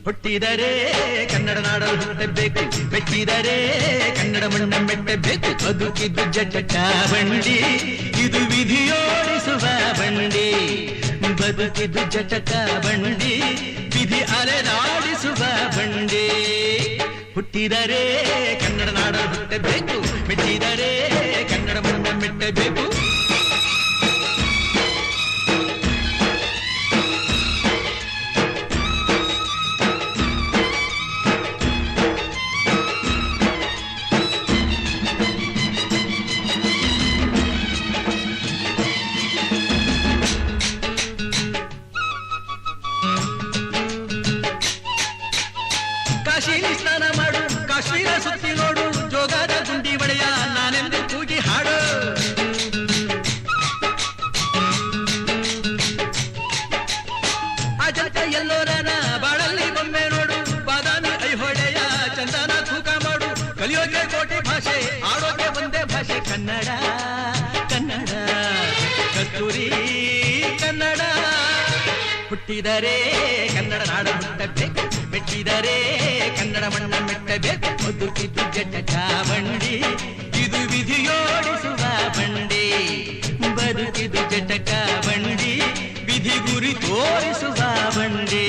ಹುಟ್ಟಿದರೆ ಕನ್ನಡ ನಾಡಲು ಹುಟ್ಟಬೇಕು, ಮೆಚ್ಚಿದರೆ ಕನ್ನಡ ಮಣ್ಣ ಮೆಟ್ಟಬೇಕು. ಬದುಕಿದ್ದು ಜಟಕ ಬಂಡಿ, ಇದು ವಿಧಿಯೋಡಿಸುವ ಬಂಡಿ. ಬದುಕಿದ್ದು ಜಟಕ ಬಂಡಿ, ವಿಧಿ ಅಲೆದಾಡಿಸುವ ಬಂಡಿ. ಹುಟ್ಟಿದರೆ ಕನ್ನಡ ನಾಡಲು ಹುಟ್ಟಬೇಕು, ಮೆಚ್ಚಿದರೆ ಕನ್ನಡ ಮಣ್ಣ ಮೆಟ್ಟಬೇಕು. ಕಾಶಿಲಿ ಸ್ನಾನ ಮಾಡು, ಕಾಶ್ಮೀರ ಸುತ್ತಿ ನೋಡು, ಜೋಗದ ಗುಂಡಿ ಬಳೆಯ ನಾನೆಂದು ಕೂಗಿ ಹಾಡು. ಅಜಂತ ಎಲ್ಲೋರನ ಬಾಳಲ್ಲಿ ಬೊಮ್ಮೆ ನೋಡು, ಬಾದಾಮಿ ಐಹೊಳೆಯ ಚಂದನ ತೂಕ ಮಾಡು. ಕಲಿಯೋಕೆ ಕೋಟಿ ಭಾಷೆ, ಆಡೋಕೆ ಒಂದೇ ಭಾಷೆ ಕನ್ನಡ. ಕನ್ನಡ ಕಸ್ತೂರಿ ಕನ್ನಡ. ಹುಟ್ಟಿದರೆ ಕನ್ನಡ ನಾಡ ಹುಟ್ಟಬೇಕು, ಮೆಚ್ಚಿದರೆ ಕನ್ನಡ ಮಣ್ಣ ಮೆಟ್ಟಬೇಕು. ಬದುಕಿದ್ದು ಜಟಕ ಬಂಡಿ, ಇದು ವಿಧಿಯೋಡಿಸುವ ಬಂಡಿ. ಬದುಕಿದ್ದು ಜಟಕ ಬಂಡಿ, ವಿಧಿ ಗುರಿ ತೋರಿಸುವ ಬಂಡಿ.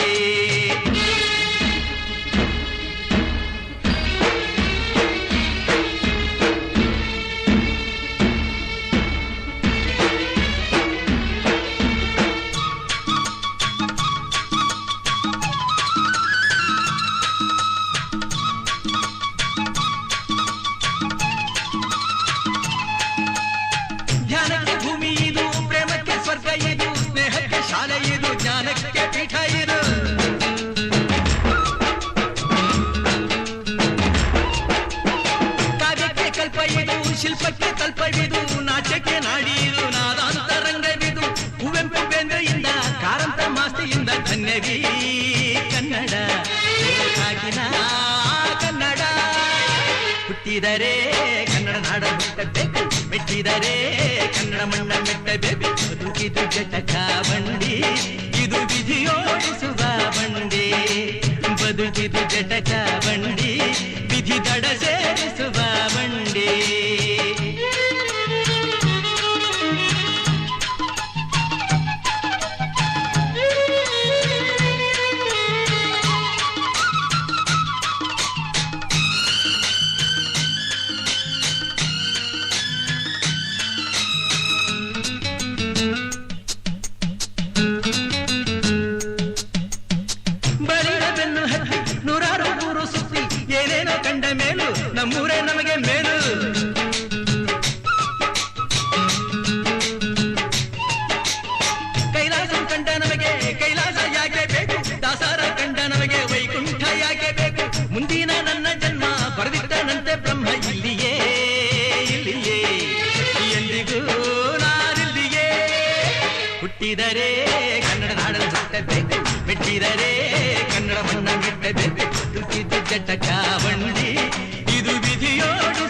ಧ್ಯಾನಕ್ಕೆ ಭೂಮಿ ಇದು, ಪ್ರೇಮಕ್ಕೆ ಸ್ವರ್ಗ ಇದು, ಸ್ನೇಹಕ್ಕೆ ಶಾಲೆ ಇದು, ಜ್ಞಾನಕ್ಕೆ ಪೀಠ ಇದು. ಕಾವ್ಯಕ್ಕೆ ಕಲ್ಪ ಇದು, ಶಿಲ್ಪಕ್ಕೆ ಕಲ್ಪವಿದು, ನಾಟ್ಯಕ್ಕೆ ನಾಡಿ ಇದು, ನಾದಾಂತರಂಗವಿದು. ಕುವೆಂಪು ಬೇಂದ್ರೆಯಿಂದ, ಕಾರಂತ ಮಾಸ್ತಿಯಿಂದ ಧನ್ಯವೀ ಕನ್ನಡ. ಸಾಗಿನ ಕನ್ನಡ. ಹುಟ್ಟಿದರೆ ಕನ್ನಡ ನಾಡ ಹುಟ್ಟಬೇಕು, ಮೆಚ್ಚಿದರೆ ಕನ್ನಡ ಮಣ್ಣ ಮೆಟ್ಟಬೇಕು. ಬದುಕಿದು ಜಟಕ ಬಂಡಿ, ಇದು ವಿಧಿಯೋಡಿಸುವ ಬಂಡಿ. ಬದುಕಿದು ಜಟಕ ಬಂಡಿ, ವಿಧಿ ದಡ ಸೇರಿಸುವ ಬಂಡಿ. ಬಲಿರದನ್ನು ಹತ್ತಿ ನೂರಾರು ಊರು ಸುತ್ತಿ, ಏನೇನೋ ಕಂಡ ಮೇಲು ನಮ್ಮೂರೇ ನಮಗೆ ಮೇಲು. ಕೈಲಾಸ ಕಂಡ ನಮಗೆ ಕೈಲಾಸ ಯಾಕೆ ಬೇಕು, ದಾಸರ ಕಂಡ ನಮಗೆ ವೈಕುಂಠ ಯಾಕೆ ಬೇಕು. ಮುಂದಿನ ನನ್ನ ಜನ್ಮ ಬರೆದಿಟ್ಟನಂತೆ ಬ್ರಹ್ಮ ಇಲ್ಲಿಯೇ ಇಲ್ಲಿಯೇ, ಎಂದಿಗೂ ನಾನಿಲ್ಲಿಯೇ. ಹುಟ್ಟಿದರೆ ಕನ್ನಡ ನಾಡಲು ಹುಟ್ಟಬೇಕು, ಮೆಚ್ಚಿದರೆ ಕನ್ನಡ ಮಣ್ಣ ಮೆಟ್ಟಬೇಕು. ಬದುಕಿದ್ದು ಜಟಕ ಬಂಡಿ, ಇದು ವಿಧಿಯೋಡು